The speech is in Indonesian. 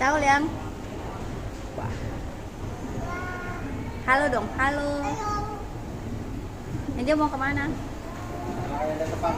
Ciao Liang. Wah. Halo dong, halo. Ini dia mau kemana? Yang depan.